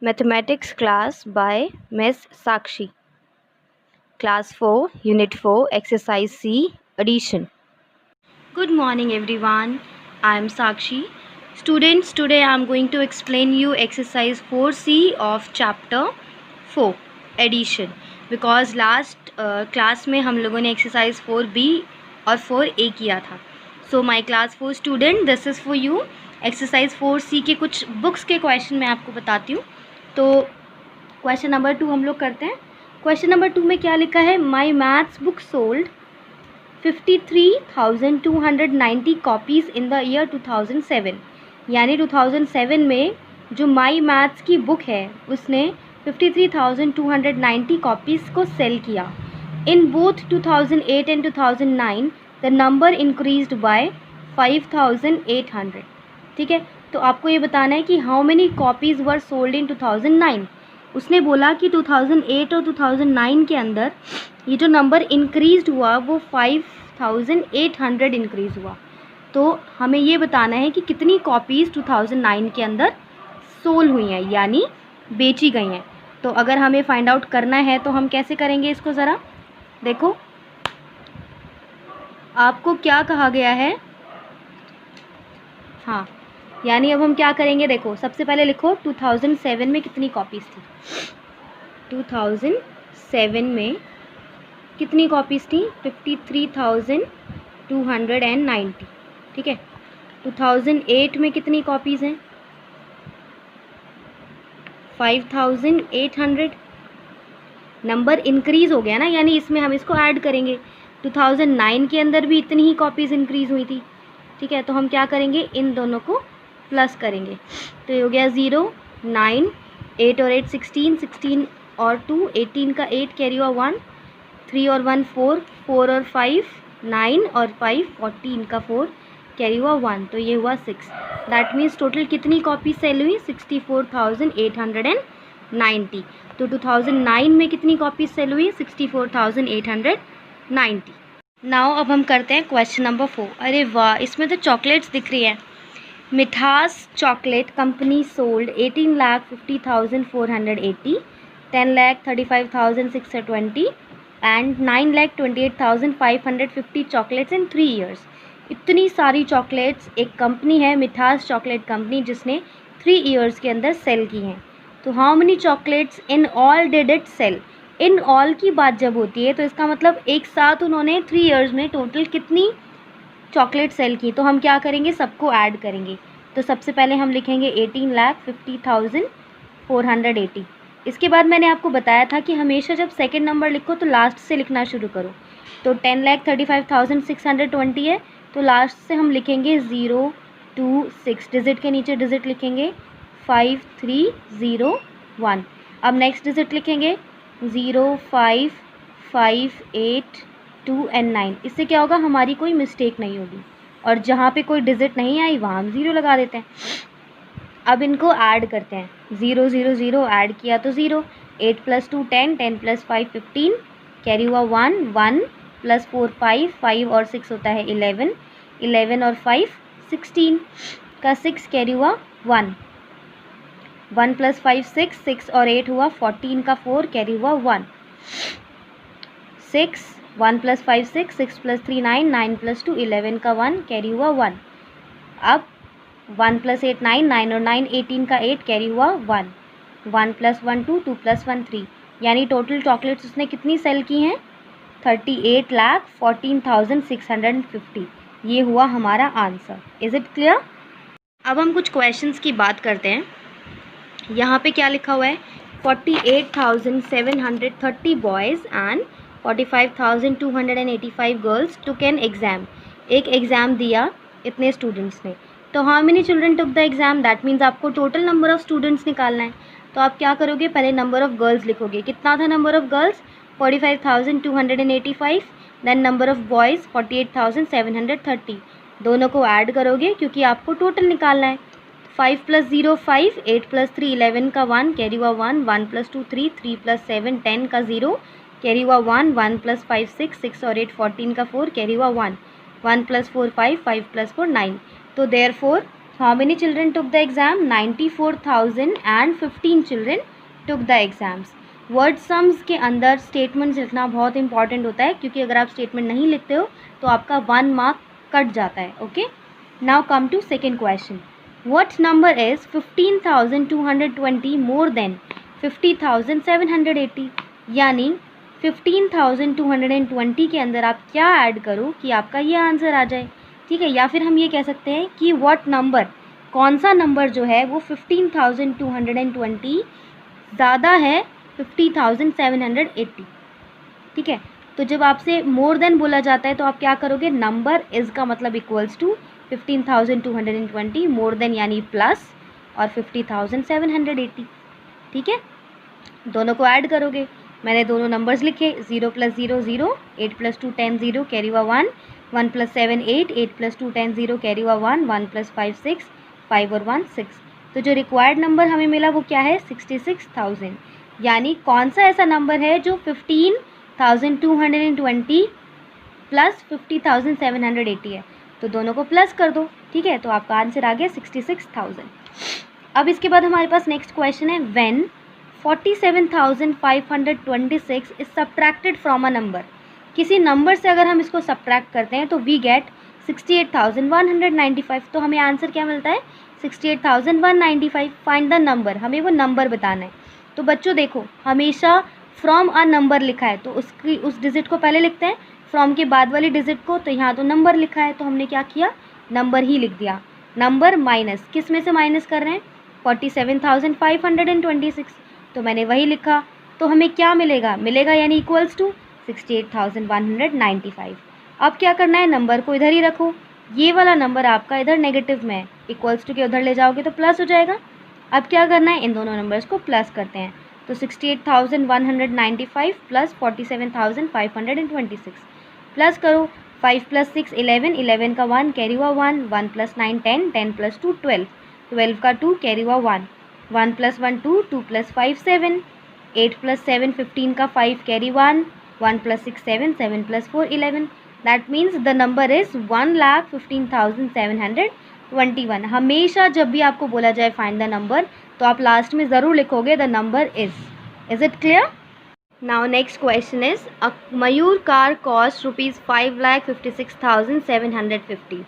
Mathematics class by Miss Sakshi. Class 4, Unit 4, Exercise C, Addition. Good morning everyone. I am Sakshi. Students, today I am going to explain you Exercise 4C of Chapter 4, Addition. Because last class में हम लोगों ने Exercise 4B और 4A किया था. So my class 4 student, this is for you. Exercise 4C के कुछ books के question मैं आपको बताती हूँ. तो क्वेश्चन नंबर 2 हम लोग करते हैं. क्वेश्चन नंबर 2 में क्या लिखा है? My maths book sold 53,290 copies in the year 2007. यानी 2007 में जो माई मैथ्स की बुक है उसने 53,290 कॉपीज़ को सेल किया. In both 2008 and 2009 the number increased by 5,800. ठीक है, तो आपको ये बताना है कि how many copies were sold in 2009. उसने बोला कि 2008 और 2009 के अंदर ये जो नंबर इंक्रीज़ हुआ वो 5,800 इंक्रीज़ हुआ. तो हमें ये बताना है कि कितनी कॉपीज़ 2009 के अंदर सोल हुई हैं, यानी बेची गई हैं. तो अगर हमें फाइंड आउट करना है तो हम कैसे करेंगे इसको? ज़रा देखो, आपको क्या कहा गया है. हाँ, यानी अब हम क्या करेंगे, देखो सबसे पहले लिखो 2007 में कितनी कॉपीज़ थी. 2007 में कितनी कॉपीज़ थी? 53,290. ठीक है. 2008 में कितनी कॉपीज़ हैं? 5,800. नंबर इंक्रीज़ हो गया ना, यानी इसमें हम इसको ऐड करेंगे. 2009 के अंदर भी इतनी ही कॉपीज़ इंक्रीज़ हुई थी. ठीक है, तो हम क्या करेंगे, इन दोनों को प्लस करेंगे. तो ये हो गया 0, 9, 8 और 8 16, 16 और 2 18 का 8 कैरी हुआ 1, 3 और 1 4, 4 और 5 9 और 5 14 का 4 कैरी हुआ 1, तो ये हुआ 6. दैट मीन्स टोटल कितनी कॉपी सेल हुई? 64,890. तो 2009 में कितनी कॉपी सेल हुई? 64,890. नाउ अब हम करते हैं क्वेश्चन नंबर 4. अरे वाह, इसमें तो चॉकलेट्स दिख रही है. मिठास chocolate company sold 18,50,480, 10,35,620 and 9,28,550 chocolates in 3 years. इतनी सारी चॉकलेट्स एक कंपनी है, मिठास चॉकलेट कंपनी, जिसने 3 years के अंदर सेल की हैं. तो how many chocolates in all did it sell? In all की बात जब होती है तो इसका मतलब एक साथ उन्होंने 3 years में टोटल कितनी चॉकलेट सेल की. तो हम क्या करेंगे, सबको ऐड करेंगे. तो सबसे पहले हम लिखेंगे 18,50,480. इसके बाद मैंने आपको बताया था कि हमेशा जब सेकंड नंबर लिखो तो लास्ट से लिखना शुरू करो. तो 10,35,620 है, तो लास्ट से हम लिखेंगे 0 2 6. डिजिट के नीचे डिजिट लिखेंगे 5 3 0 1. अब नेक्स्ट डिजिट लिखेंगे 0 5 5 8 2 एंड 9. इससे क्या होगा, हमारी कोई मिस्टेक नहीं होगी, और जहाँ पे कोई डिजिट नहीं आई वहाँ हम 0 लगा देते हैं. अब इनको ऐड करते हैं. 0 0 0 ऐड किया तो 0, 8 + 2 10, 10 + 5 15 कैरी हुआ 1, 1 + 4 5, 5 और 6 होता है 11, 11 और 5 16 का 6 कैरी हुआ 1, 1 + 5 6, 6 और 8 हुआ 14 का 4 कैरी हुआ 1, 6 1 + 5 6, 6 + 3 9, 9 + 2 11 का 1 कैरी हुआ 1. अब 1 + 8 9, 9 और 9 18 का 8 कैरी हुआ 1, 1 + 1 2, 2 + 1 3. यानी टोटल चॉकलेट्स उसने कितनी सेल की हैं? 38,14,650. ये हुआ हमारा आंसर. Is it clear? अब हम कुछ क्वेश्चंस की बात करते हैं. यहाँ पे क्या लिखा हुआ है? 48,730 boys and 45,285 girls took an exam. एक एग्ज़ाम दिया इतने स्टूडेंट्स ने. तो how many children took the exam? That means आपको टोटल नंबर ऑफ़ स्टूडेंट्स निकालना है. तो आप क्या करोगे, पहले नंबर ऑफ़ गर्ल्स लिखोगे. कितना था number of girls? 45,285. Then number of boys 48,730. दोनों को ऐड करोगे क्योंकि आपको टोटल निकालना है. 5 + 0 5, 8 + 3 11 का 1 कैरी हुआ 1, 1 + 2 3, 3 + 7 10 का 0 कैरी हुआ 1, 1 + 5 6, 6 और 8 14 का 4 कैरी हुआ 1, 1 + 4 5, 5 + 4 9. तो therefore how many children took the exam? 94,015 children took the exams. Word sums के अंदर स्टेटमेंट्स लिखना बहुत इंपॉर्टेंट होता है, क्योंकि अगर आप स्टेटमेंट नहीं लिखते हो तो आपका 1 मार्क कट जाता है। Okay, now come to second question. What number is 15,220 more than 50,780? यानी 15,220 के अंदर आप क्या ऐड करो कि आपका ये आंसर आ जाए। ठीक है, या फिर हम ये कह सकते हैं कि व्हाट नंबर, कौन सा नंबर जो है वो 15,220 ज़्यादा है 50,780। ठीक है, तो जब आपसे मोर देन बोला जाता है तो आप क्या करोगे? नंबर इज़ का मतलब इक्वल्स टू 15,220 मोर देन यानी प्लस और 50,780। ठीक है, दोनों को ऐड करोगे। मैंने दोनों नंबर्स लिखे, 0 + 0 0, 8 + 2 10 0 कैरी हुआ 1, 1 + 7 8, 8 + 2 10 0 कैरी हुआ 1, 1 + 5 6, 5 और 1 6। तो जो रिक्वायर्ड नंबर हमें मिला वो क्या है? 66,000। यानी कौन सा ऐसा नंबर है जो 15,220 प्लस 50,780 है? तो दोनों को प्लस कर दो। ठीक है, तो आपका आंसर आ गया 66,000। अब इसके बाद हमारे पास नेक्स्ट क्वेश्चन है, when 47,526 is subtracted from a number. किसी नंबर से अगर हम इसको सब्ट्रैक्ट करते हैं तो वी गेट 68,195। तो हमें आंसर क्या मिलता है? 68,195। फाइंड द नंबर, हमें वो नंबर बताना है। तो बच्चों देखो, हमेशा फ्रॉम अ नंबर लिखा है तो उसकी उस डिजिट को पहले लिखते हैं, फ्रॉम के बाद वाली डिजिट को। तो यहाँ तो नंबर लिखा है तो हमने क्या किया? नंबर ही लिख दिया। नंबर माइनस, किस में से माइनस कर रहे हैं? 47,526, तो मैंने वही लिखा। तो हमें क्या मिलेगा? मिलेगा यानी इक्वल्स टू 68,195। अब क्या करना है? नंबर को इधर ही रखो। ये वाला नंबर आपका इधर नेगेटिव में है, इक्वल्स टू के उधर ले जाओगे तो प्लस हो जाएगा। अब क्या करना है? इन दोनों नंबर्स को प्लस करते हैं। तो 68,195 प्लस 47,526 प्लस करो। 5 + 6 11, 11 का 1 कैरी हुआ 1, 1 + 9 10, 10 + 2 12, 12 का 2 कैरी हुआ 1, 1 + 1 2, 2 + 5 7, 8 + 7 15 का 5 carry 1, 1 + 6 7, 7 + 4 11। That means the number is 1,15,721। हमेशा जब भी आपको बोला जाए फाइंड द नंबर तो आप लास्ट में ज़रूर लिखोगे the number is it clear? Now next question is, a Mayur car cost rupees 5,56,750.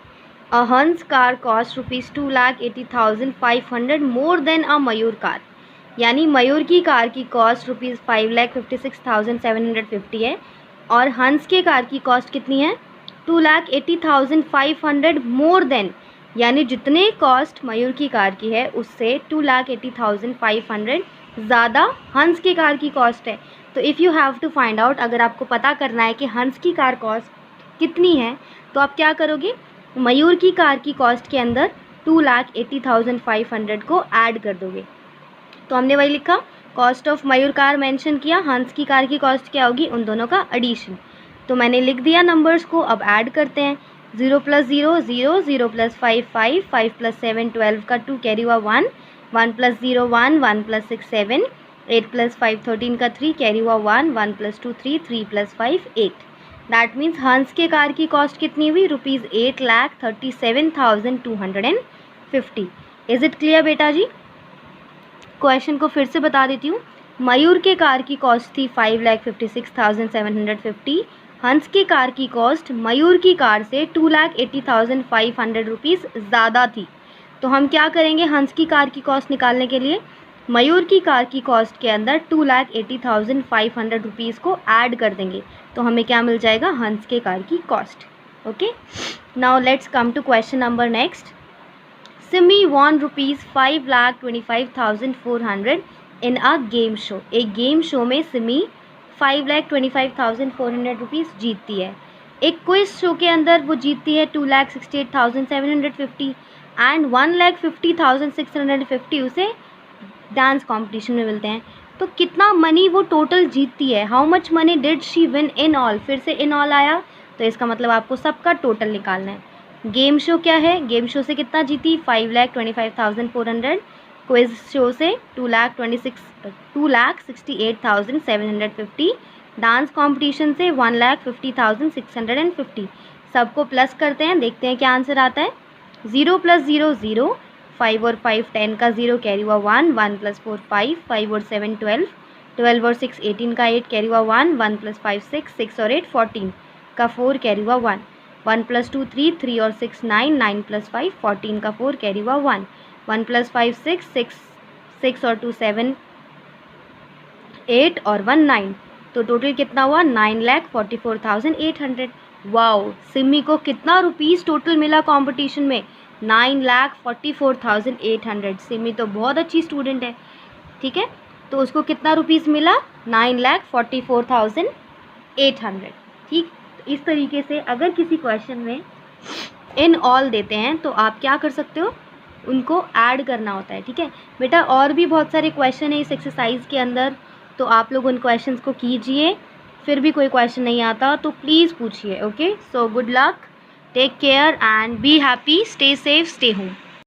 A Hans car cost rupees 2,80,500 more than a Mayur car. यानी मयूर की कार की कॉस्ट रुपीज़ 5,56,750 है और हंस के कार की कॉस्ट कितनी है? 2,80,500 मोर देन, यानी जितने कॉस्ट मयूर की कार की है उससे 2,80,500 ज़्यादा हंस के कार की कॉस्ट है। तो if you have to find out, अगर आपको पता करना है कि हंस की कार कॉस्ट कितनी है तो आप क्या करोगे? मयूर की कार की कॉस्ट के अंदर 2,80,500 को ऐड कर दोगे। तो हमने वही लिखा, cost of Mayur car mention किया, हंस की कार की कॉस्ट क्या होगी? उन दोनों का एडिशन। तो मैंने लिख दिया नंबर्स को, अब ऐड करते हैं। 0 + 0 0, 0 + 5 5, 5 + 7 12 का 2 कैरी हुआ 1, 1 + 0 1, 1 + 6 7, 8 + 5 13 का 3 कैरी हुआ 1, 1 + 2 3, 3 + 5 8। दैट मीन्स हंस के कार की कॉस्ट कितनी हुई? रुपीज़ 8,37,250। इज़ इट क्लियर बेटा जी? क्वेश्चन को फिर से बता देती हूँ। मयूर के कार की कॉस्ट थी 5,56,750। हंस के कार की कॉस्ट मयूर की कार से 2,80,500 रुपीज़ ज़्यादा थी। तो हम क्या करेंगे? हंस की कार की कॉस्ट निकालने के लिए मयूर की कार की कॉस्ट के अंदर 2,80,500 रुपीज़ को ऐड कर देंगे। तो हमें क्या मिल जाएगा? हंस के कार की cost. Okay, now let's come to question number next. Simi won rupees 5,25,400 in a game show. एक गेम शो में सिमी 5,25,400 रुपीज़ जीतती है। एक क्विज शो के अंदर वो जीतती है 2,68,750 एंड 1,50,650 उसे डांस कॉम्पिटिशन में मिलते हैं। तो कितना मनी वो टोटल जीतती है? How much money did she win in all? फिर से इन ऑल आया तो इसका मतलब आपको सबका टोटल निकालना है। गेम शो क्या है? गेम शो से कितना जीती? 5,25,400। क्विज शो से 2,68,750। डांस कंपटीशन से 1,50,650। सबको प्लस करते हैं, देखते हैं क्या आंसर आता है। 0 + 0 0, 5 और 5 10 का 0 कैरी हुआ 1, 1 + 4 5, 5 और 7 12, 12 और 6 18 का 8 कैरी हुआ 1, 1 + 5 6, 6 और 8 14 का 4 कैरी हुआ 1, 1 + 2 3, 3 और 6 9, 9 + 5 14 का 4 कैरी हुआ 1, 1 + 5 6, 6 और 2 7, 8 और 1 9, तो टोटल कितना हुआ 9,44,800। वाओ, सिमी को कितना रुपीस टोटल मिला कंपटीशन में? 9,44,800। सिमी तो बहुत अच्छी स्टूडेंट है, ठीक है। तो उसको कितना रुपीस मिला? 9,44,800। ठीक, इस तरीके से अगर किसी क्वेश्चन में इन ऑल देते हैं तो आप क्या कर सकते हो, उनको ऐड करना होता है, ठीक है बेटा। और भी बहुत सारे क्वेश्चन है इस एक्सरसाइज के अंदर, तो आप लोग उन क्वेश्चंस को कीजिए। फिर भी कोई क्वेश्चन नहीं आता तो प्लीज़ पूछिए। Okay, so good luck, take care and be happy, stay safe, stay home.